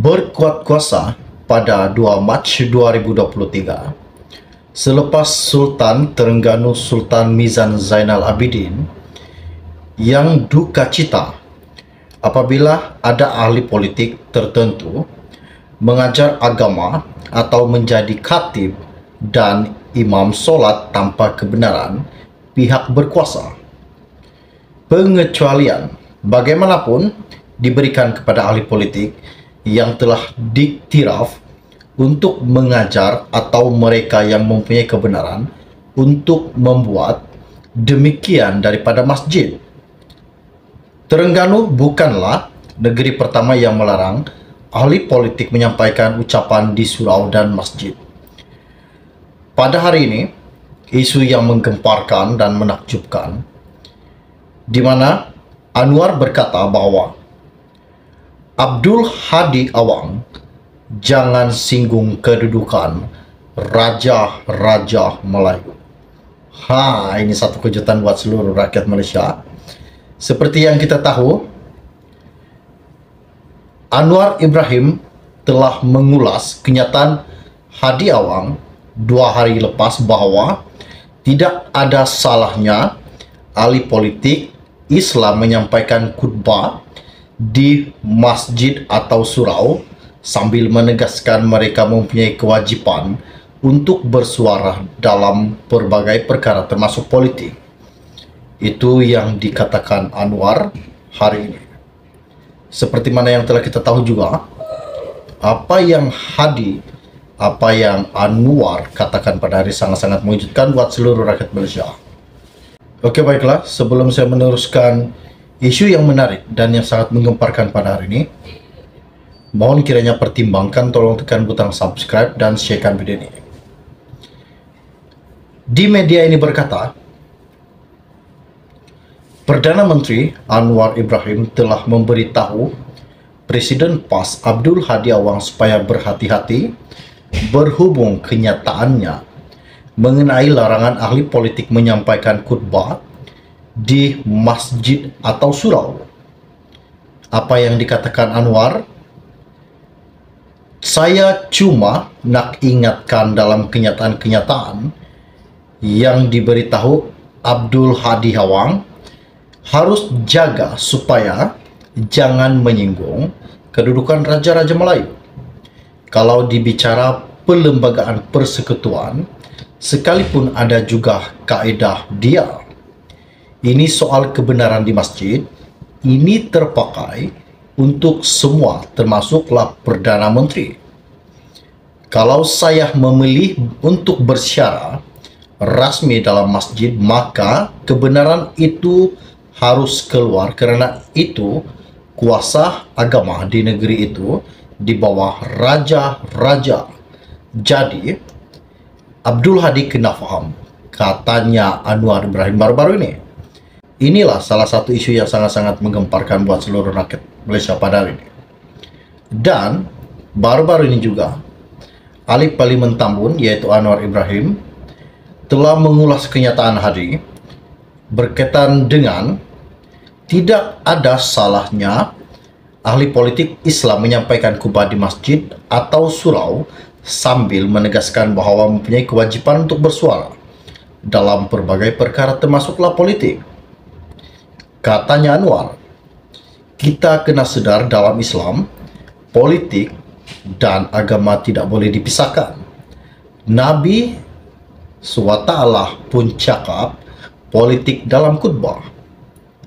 berkuat kuasa pada 2 Mac 2023 selepas Sultan Terengganu Sultan Mizan Zainal Abidin yang duka cita apabila ada ahli politik tertentu mengajar agama atau menjadi khatib dan imam solat tanpa kebenaran pihak berkuasa. Pengecualian bagaimanapun diberikan kepada ahli politik yang telah diktiraf untuk mengajar atau mereka yang mempunyai kebenaran untuk membuat demikian daripada masjid. Terengganu bukanlah negeri pertama yang melarang ahli politik menyampaikan ucapan di surau dan masjid. Pada hari ini, isu yang menggemparkan dan menakjubkan, di mana Anwar berkata bahwa Abdul Hadi Awang jangan singgung kedudukan Raja-Raja Melayu. Ini satu kejutan buat seluruh rakyat Malaysia. Seperti yang kita tahu, Anwar Ibrahim telah mengulas kenyataan Hadi Awang 2 hari lepas bahwa tidak ada salahnya ahli politik Islam menyampaikan khutbah di masjid atau surau sambil menegaskan mereka mempunyai kewajipan untuk bersuara dalam berbagai perkara termasuk politik. Itu yang dikatakan Anwar hari ini. Seperti mana yang telah kita tahu juga, apa yang Anwar katakan pada hari sangat-sangat mengejutkan buat seluruh rakyat Malaysia. Oke, baiklah, sebelum saya meneruskan isu yang menarik dan yang sangat menggemparkan pada hari ini, mohon kiranya pertimbangkan, tolong tekan butang subscribe dan sharekan video ini. Di media ini berkata, Perdana Menteri Anwar Ibrahim telah memberitahu Presiden PAS Abdul Hadi Awang supaya berhati-hati berhubung kenyataannya mengenai larangan ahli politik menyampaikan khutbah di masjid atau surau. Apa yang dikatakan Anwar? Saya cuma nak ingatkan dalam kenyataan-kenyataan yang diberitahu Abdul Hadi Awang harus jaga supaya jangan menyinggung kedudukan Raja-Raja Melayu. Kalau dibicara pelembagaan persekutuan, sekalipun ada juga kaedah dia. Ini soal kebenaran di masjid, ini terpakai untuk semua termasuklah Perdana Menteri. Kalau saya memilih untuk bersyara rasmi dalam masjid, maka kebenaran itu harus keluar kerana itu kuasa agama di negeri itu di bawah raja-raja. Jadi Abdul Hadi kena faham, katanya Anwar Ibrahim baru-baru ini. Inilah salah satu isu yang sangat-sangat menggemparkan buat seluruh rakyat Malaysia pada hari ini. Dan baru-baru ini juga ahli Parlimen Tambun yaitu Anwar Ibrahim telah mengulas kenyataan Hadi berkaitan dengan tidak ada salahnya ahli politik Islam menyampaikan khutbah di masjid atau surau sambil menegaskan bahawa mempunyai kewajipan untuk bersuara dalam berbagai perkara termasuklah politik. Katanya Anwar, kita kena sedar dalam Islam, politik dan agama tidak boleh dipisahkan. Nabi SWT pun cakap politik dalam khutbah.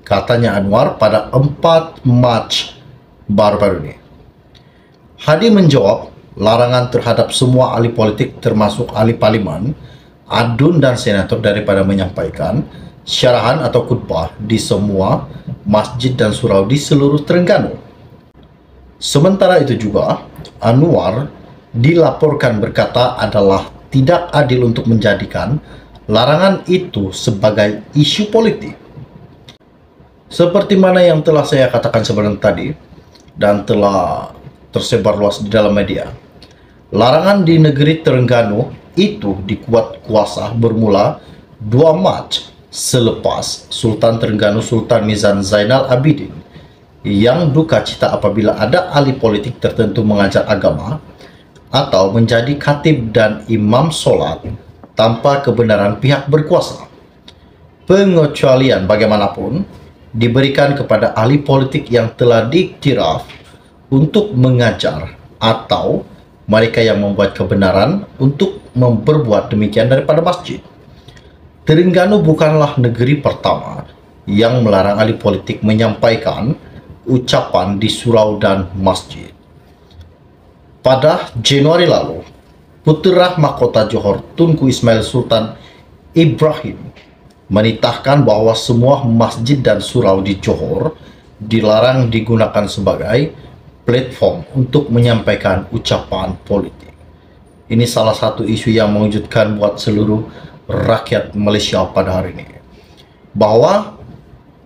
Katanya Anwar pada 4 Mac baru-baru ini. Hadi menjawab larangan terhadap semua ahli politik termasuk ahli parlimen, adun dan senator daripada menyampaikan syarahan atau khutbah di semua masjid dan surau di seluruh Terengganu. Sementara itu juga, Anwar dilaporkan berkata adalah tidak adil untuk menjadikan larangan itu sebagai isu politik. Seperti mana yang telah saya katakan sebelum tadi dan telah tersebar luas di dalam media, larangan di negeri Terengganu itu dikuat kuasa bermula 2 Mac selepas Sultan Terengganu Sultan Mizan Zainal Abidin yang duka cita apabila ada ahli politik tertentu mengajar agama atau menjadi khatib dan imam sholat tanpa kebenaran pihak berkuasa. Pengecualian bagaimanapun diberikan kepada ahli politik yang telah diiktiraf untuk mengajar atau mereka yang membuat kebenaran untuk memperbuat demikian daripada masjid. Terengganu bukanlah negeri pertama yang melarang ahli politik menyampaikan ucapan di surau dan masjid. Pada Januari lalu, Putra Mahkota Johor Tunku Ismail Sultan Ibrahim menitahkan bahwa semua masjid dan surau di Johor dilarang digunakan sebagai platform untuk menyampaikan ucapan politik. Ini salah satu isu yang mengejutkan buat seluruh rakyat Malaysia pada hari ini. Bahwa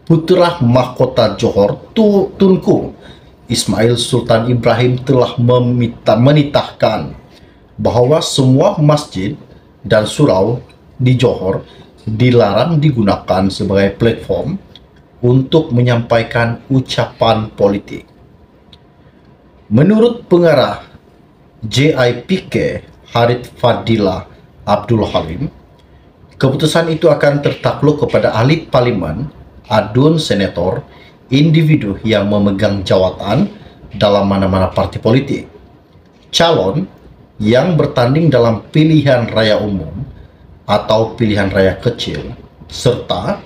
Putra Mahkota Johor Tunku Ismail Sultan Ibrahim telah menitahkan bahwa semua masjid dan surau di Johor dilarang digunakan sebagai platform untuk menyampaikan ucapan politik. Menurut pengarah JIPK Harith Fadila Abdul Halim, keputusan itu akan tertakluk kepada ahli parlimen, adun senator, individu yang memegang jawatan dalam mana-mana parti politik, calon yang bertanding dalam pilihan raya umum atau pilihan raya kecil, serta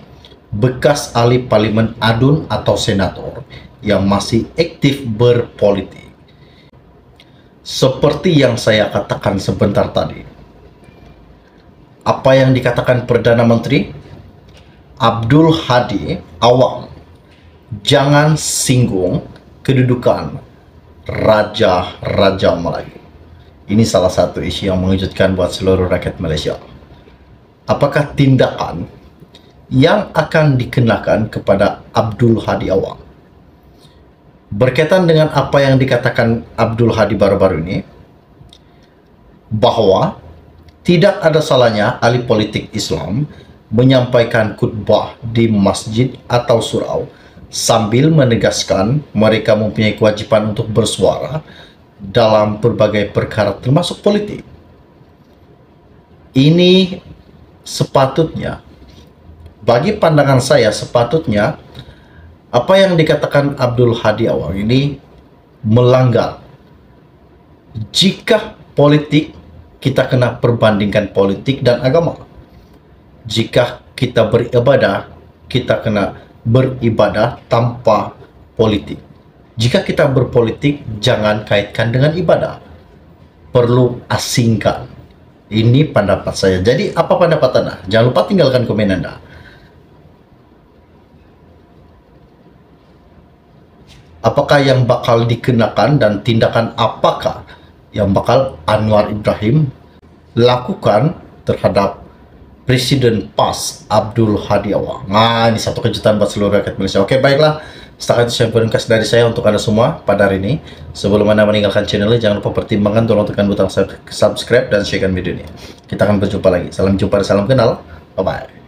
bekas ahli parlimen adun atau senator yang masih aktif berpolitik. Seperti yang saya katakan sebentar tadi, apa yang dikatakan Perdana Menteri Abdul Hadi Awang, jangan singgung kedudukan Raja-Raja Melayu. Ini salah satu isu yang mengejutkan buat seluruh rakyat Malaysia. Apakah tindakan yang akan dikenakan kepada Abdul Hadi Awang berkaitan dengan apa yang dikatakan Abdul Hadi baru-baru ini, bahwa tidak ada salahnya ahli politik Islam menyampaikan khutbah di masjid atau surau sambil menegaskan mereka mempunyai kewajiban untuk bersuara dalam berbagai perkara termasuk politik. Ini sepatutnya, bagi pandangan saya, sepatutnya apa yang dikatakan Abdul Hadi Awang ini melanggar. Jika politik, kita kena perbandingkan politik dan agama. Jika kita beribadah, kita kena beribadah tanpa politik. Jika kita berpolitik, jangan kaitkan dengan ibadah. Perlu asingkan. Ini pendapat saya. Jadi apa pendapat Anda? Jangan lupa tinggalkan komen Anda. Apakah yang bakal dikenakan dan tindakan apakah yang bakal Anwar Ibrahim lakukan terhadap Presiden PAS Abdul Hadi Awang? Nah, ini satu kejutan buat seluruh rakyat Malaysia. Oke, baiklah. Setakat itu saya ringkas dari saya untuk Anda semua pada hari ini. Sebelum Anda meninggalkan channel ini, jangan lupa pertimbangkan tolong tekan butang subscribe dan share video ini. Kita akan berjumpa lagi. Salam jumpa dan salam kenal. Bye-bye.